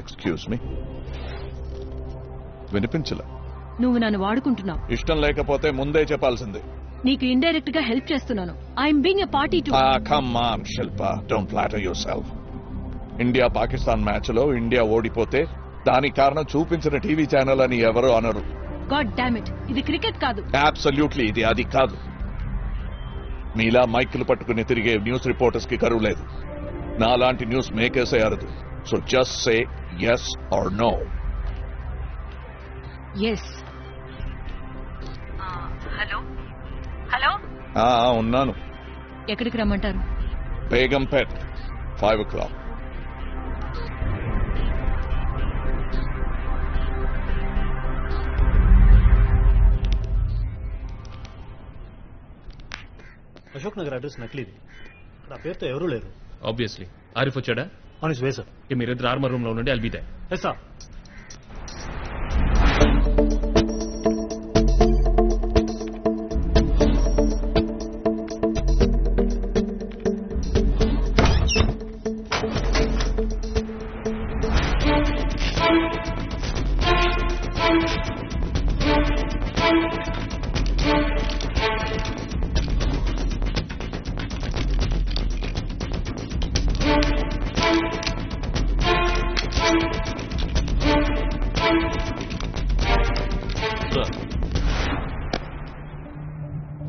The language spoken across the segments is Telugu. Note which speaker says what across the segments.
Speaker 1: Excuse me, వినిపించలే.
Speaker 2: నువ్వు నన్ను వాడుకుంటున్నావు.
Speaker 1: ఇష్టం లేకపోతే ముందే చెప్పాల్సింది.
Speaker 2: నీకు ఇండైరెక్ట్ గా హెల్ప్ చేస్తున్నాను. I'm being a party to.
Speaker 1: Come on Shilpa, don't flatter your self. India Pakistan match లో ఇండియా ఓడిపోతే దానికి కారణం చూపించిన టీవీ ఛానల్ అని ఎవరు అనరు.
Speaker 2: గాడ్ డామ్ ఇట్, ఇది క్రికెట్ కాదు.
Speaker 1: అబ్సల్యూట్లీ ఇది అది కాదు. మీలా మైకులు పట్టుకుని తిరిగే న్యూస్ రిపోర్టర్స్ కి కరువు లేదు. నాలాంటి న్యూస్ మేకర్సే అరదు. So just say yes or no.
Speaker 2: Yes. Hello hello,
Speaker 1: ఉన్నాను.
Speaker 2: ఎక్కడికి రమ్మంటారు?
Speaker 1: బేగంపేట్ 5 o'clock.
Speaker 3: అశోక్ నగర్ అడ్రస్ నకిలీది. నా పేరుతో ఎవరూ లేరు.
Speaker 4: ఆబ్వియస్లీ ఆరిఫ్ వచ్చాడా?
Speaker 3: On his way sir.
Speaker 4: మీరిద్దరు ఆర్మర్ రూమ్ లో ఉండండి, I'll be there.
Speaker 3: Yes sir.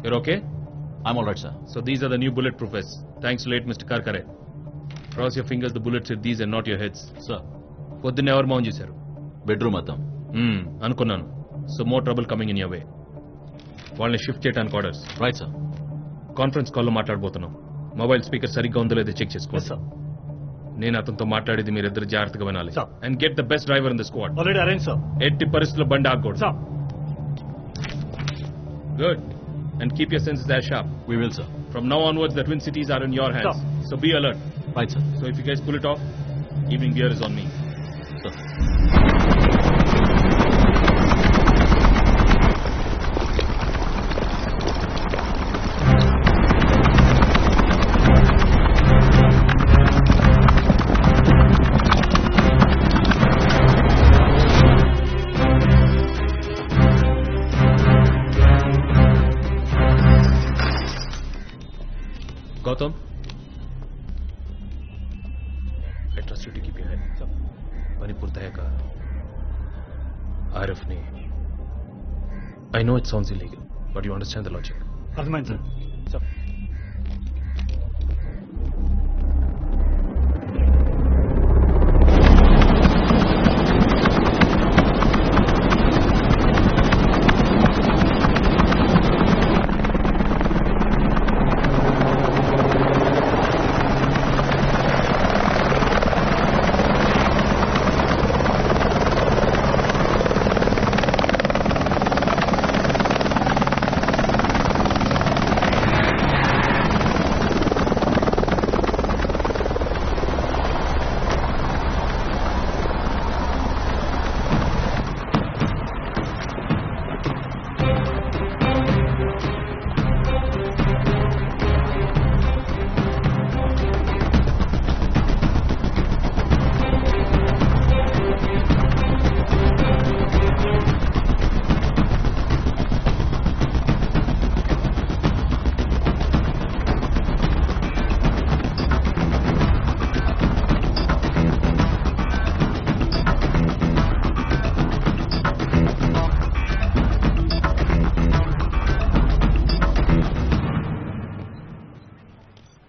Speaker 4: You're okay?
Speaker 5: I'm all right, sir.
Speaker 4: So these are the new bulletproof vests. Thanks to late Mr. Karkare. Cross your fingers, the bullets hit these and not your heads.
Speaker 5: Sir,
Speaker 4: పొద్దున్న ఎవరు మౌన్ చేశారు?
Speaker 5: bedroom అద్దం.
Speaker 4: అనుకున్నాను. So more trouble coming in your way. వాళ్ళని షిఫ్ట్ చేయడానికి ఆర్డర్స్.
Speaker 5: Right sir.
Speaker 4: కాన్ఫరెన్స్ కాల్లో మాట్లాడబోతున్నాం. మొబైల్ స్పీకర్ సరిగ్గా ఉందో లేదో చెక్
Speaker 3: ఎస్
Speaker 4: చేసుకోండి.
Speaker 3: సార్.
Speaker 4: నేను అతనితో మాట్లాడేది మీరిద్దరు జాగ్రత్తగా వినాలి.
Speaker 3: Sir.
Speaker 4: And get the best driver in the squad.
Speaker 3: Already arrange sir.
Speaker 4: ఎట్టి పరిస్థితుల్లో బండి ఆగకూడదు.
Speaker 3: Sir.
Speaker 4: Good. And keep your senses as sharp.
Speaker 5: We will, sir.
Speaker 4: From now onwards, the Twin Cities are in your hands.
Speaker 3: Sir.
Speaker 4: So be alert.
Speaker 5: Right, sir.
Speaker 4: So if you guys pull it off, evening beer is on me.
Speaker 5: Sir.
Speaker 4: Gautam? I trust you to keep your head. పని పూర్తయ్యాక ఆరిఫ్ని I know it sounds illegal, but you understand the logic.
Speaker 3: అర్థమైంది sir. Sir.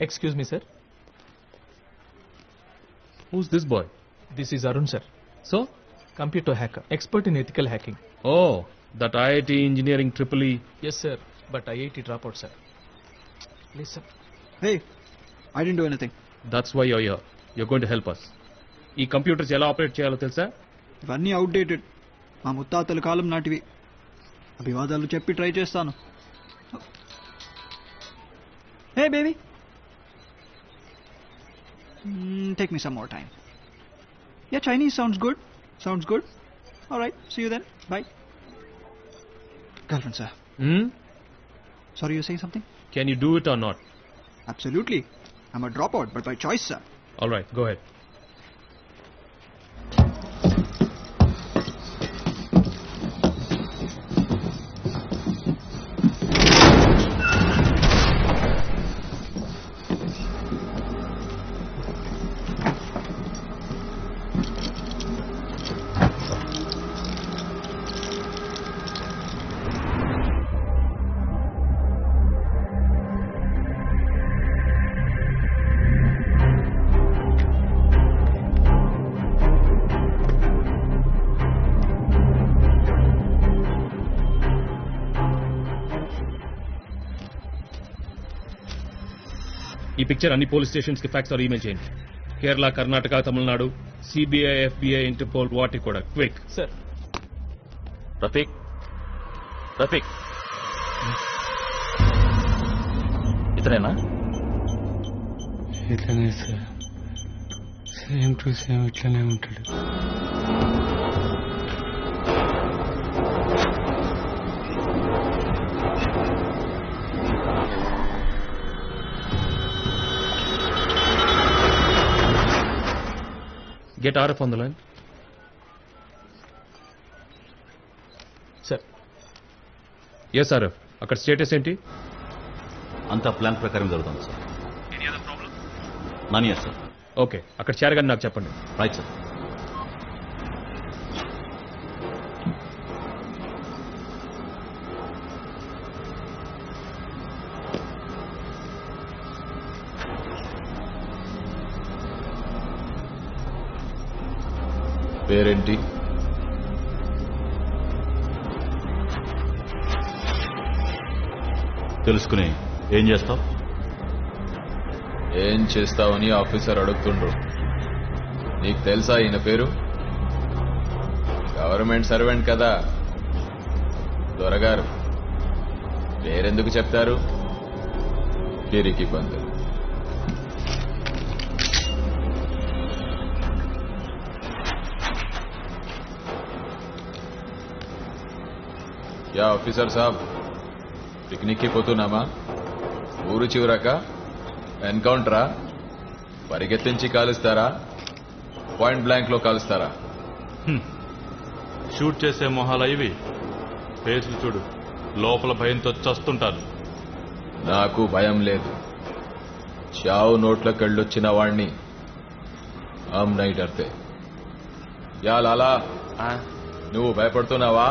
Speaker 6: Excuse me, sir.
Speaker 4: Who's this boy?
Speaker 6: This is Arun, sir.
Speaker 4: So?
Speaker 6: Computer hacker, expert in ethical hacking.
Speaker 4: Oh, that IIT engineering EEE.
Speaker 6: Yes, sir. But IIT dropout, sir. Please, sir.
Speaker 7: Hey, I didn't do anything.
Speaker 4: That's why you're here. You're going to help us. ఈ కంప్యూటర్స్ ఎలా ఆపరేట్ చేయాలో తెలుసా?
Speaker 7: ఇవన్నీ అవుట్డేటెడ్. మా ముత్తాతల కాలం నాటివి. అభివాదాలు చెప్పి ట్రై చేస్తాను. Hey baby, take me some more time. Yeah, Chinese sounds good. Sounds good. All right, see you then. Bye. Girlfriend, sir. Sorry, you're saying something?
Speaker 4: Can you do it or not?
Speaker 7: Absolutely. I'm a dropout, but by choice, sir.
Speaker 4: All right, go ahead. Picture అన్ని పోలీస్ స్టేషన్స్ కి ఫ్యాక్స్ ఆర్ ఈమెయిల్ చేయండి. Kerala, Karnataka, Tamil Nadu, CBI, FBI, interpole, వాటి కూడా క్విక్.
Speaker 6: సార్
Speaker 5: రఫీక్ రఫీక్ ఇతనేనా?
Speaker 8: ఇట్లనే సార్, సేమ్ టు సేమ్ ఇట్లనే ఉంటాడు.
Speaker 4: Get RF on the line.
Speaker 6: Sir
Speaker 4: yes RF, అక్కడ స్టేటస్ ఏంటి?
Speaker 5: అంతా ప్లాన్ ప్రకారం జరుగుతుంది సార్. నాని సార్.
Speaker 4: ఓకే, అక్కడ చేరగానే నాకు చెప్పండి.
Speaker 5: Right sir.
Speaker 9: పేరేంటి?
Speaker 5: తెలుసుకుని ఏం చేస్తావు?
Speaker 9: ఏం చేస్తావని ఆఫీసర్ అడుగుతుండ్రు. నీకు తెలుసా ఈయన పేరు? గవర్నమెంట్ సర్వెంట్ కదా దొరగారు. పేరెందుకు చెప్తారు? పిరికి పందులు. యా ఆఫీసర్ సాబ్, పిక్నిక్కి పోతున్నామా? ఊరు చివరక ఎన్కౌంటరా? పరిగెత్తించి కాలుస్తారా? పాయింట్ బ్లాంక్ లో కాలుస్తారా?
Speaker 10: షూట్ చేసే మొహాలు ఇవి. ఫేస్లు చూడు, లోపల భయంతో చస్తుంటారు.
Speaker 9: నాకు భయం లేదు. చావు నోట్లకెళ్ళొచ్చిన వాణ్ణి హమ్ నహీ డర్తే. యా లాలా, నువ్వు భయపడుతున్నావా?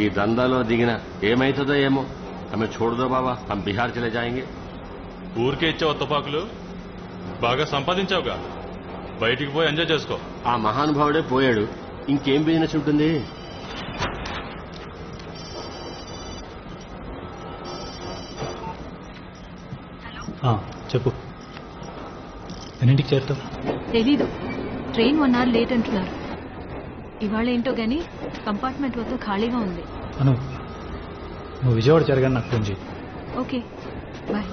Speaker 11: ఈ దందాలో దిగిన ఏమైతుందో ఏమో. హమే छोड़ दो బాబా, హమ్ బిహార్ చలే జాయేంగే.
Speaker 10: ఊరికే ఇచ్చావు తుపాకులు, బాగా సంపాదించావుగా. బయటికి పోయి ఎంజాయ్ చేసుకో.
Speaker 11: ఆ మహానుభావుడే పోయాడు, ఇంకేం బిజినెస్ ఉంటుంది?
Speaker 3: చెప్పు, ఎన్నింటికి చేరుతావు?
Speaker 2: తెలీదు, ట్రైన్ 1 hour లేట్ అంటున్నారు. ఇవాళ ఏంటో గానీ కంపార్ట్మెంట్ మొత్తం ఖాళీగా ఉంది.
Speaker 3: అను, నువ్వు విజయవాడ చేరగానే నాకు ఫోన్ చేయి.
Speaker 2: Okay, bye.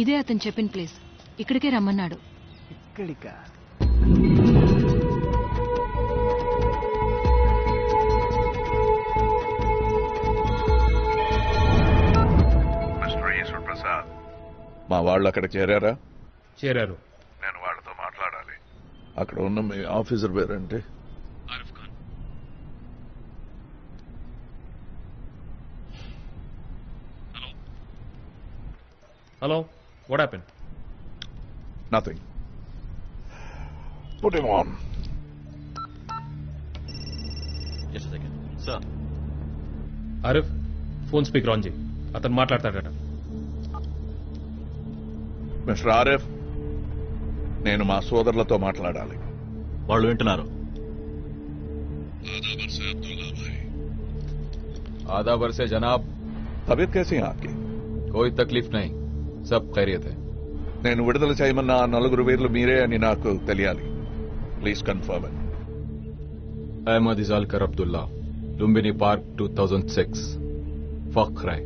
Speaker 2: ఇదే అతను చెప్పిన ప్లేస్. ఇక్కడికే రమ్మన్నాడు.
Speaker 7: ఇక్కడికా?
Speaker 1: మా వాళ్ళు అక్కడ చేరారా?
Speaker 4: చేరారు.
Speaker 1: నేను వాళ్ళతో మాట్లాడాలి. అక్కడ ఉన్న మీ ఆఫీసర్ పేరంటే?
Speaker 4: Arif Khan. Hello, what happened?
Speaker 1: Nothing. Put him on.
Speaker 5: Just second sir.
Speaker 4: Arif, phone speaker on చేయి. అతను మాట్లాడతాడట.
Speaker 1: మిస్టర్ ఆరిఫ్, నేను మా సోదరులతో మాట్లాడాలి.
Speaker 5: వాళ్ళు వింటున్నారు.
Speaker 9: आधा बरस से जनाब,
Speaker 1: तबीयत कैसी है आपकी?
Speaker 9: कोई तकलीफ नहीं, सब खैरियत है.
Speaker 1: నేను విడుదల చేయమన్న ఆ 4 పేర్లు మీరే అని నాకు తెలియాలి. Please confirm it.
Speaker 9: Ahmed Ijalkar Abdullah, Lumbini park 2006. फख्र है.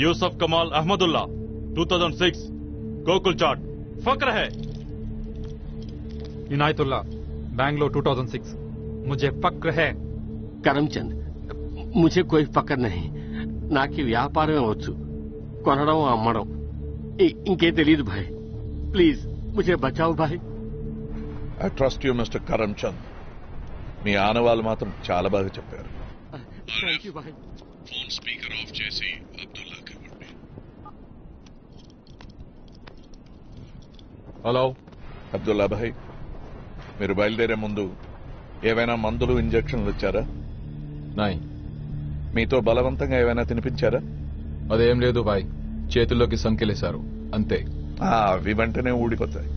Speaker 10: यूसुफ कमाल अहमदुल्ला 2006 गोकुल चाट. फक्र है.
Speaker 12: इनायतुल्ला बैंगलोर 2006. मुझे फक्र है.
Speaker 11: కరంచంద్, ముझे कोई ఫక్ర్ नहीं. నాకు వ్యాపారమే వచ్చు, కొనడం అమ్మడం. ఇంకే తెలియదు భాయ్. ప్లీజ్ ముझे బచావు భాయ్.
Speaker 1: I trust you mister Karamchand. మీ ఆనవాళ్ళు మాత్రం చాలా బాగా చెప్పారు.
Speaker 11: థ్యాంక్ యూ భాయ్.
Speaker 1: ఫోన్ స్పీకర్ ఆఫ్ చేసి అబ్దుల్లాకి ఇవ్వండి.
Speaker 9: హలో
Speaker 1: అబ్దుల్లా భాయ్, మీరు బయలుదేరే ముందు ఏవైనా మందులు ఇంజెక్షన్లు ఇచ్చారా?
Speaker 9: నాయ్,
Speaker 1: మీతో బలవంతంగా ఏమైనా తినిపించారా?
Speaker 9: అదేం లేదు బాయ్, చేతుల్లోకి సంకెలేశారు అంతే.
Speaker 1: అవి వెంటనే ఊడిపోతాయి.